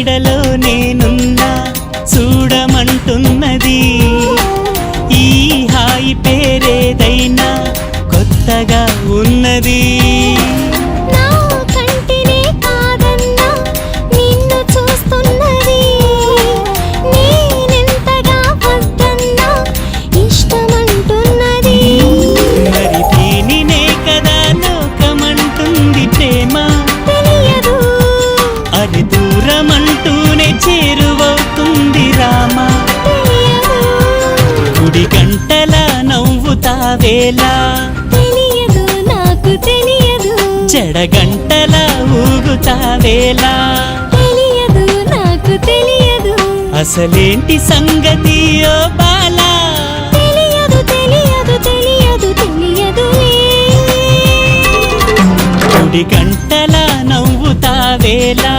నీడలో నేనున్నా చూడమంటున్నది ఈ హాయి పేరేదైనా కొత్తగా ఉన్నది దూరమంటూనే చేరువవుతుంది రామా గుడి గంటల నవ్వుతావేలా తెలియదు నాకు తెలియదు చెడగంటల ఊగుతావేలా తెలియదు నాకు తెలియదు అసలేంటి సంగతి ఓ బాలా తెలియదు తెలియదు తెలియదు తెలియదులే గుడి గంటల నవ్వుతావేలా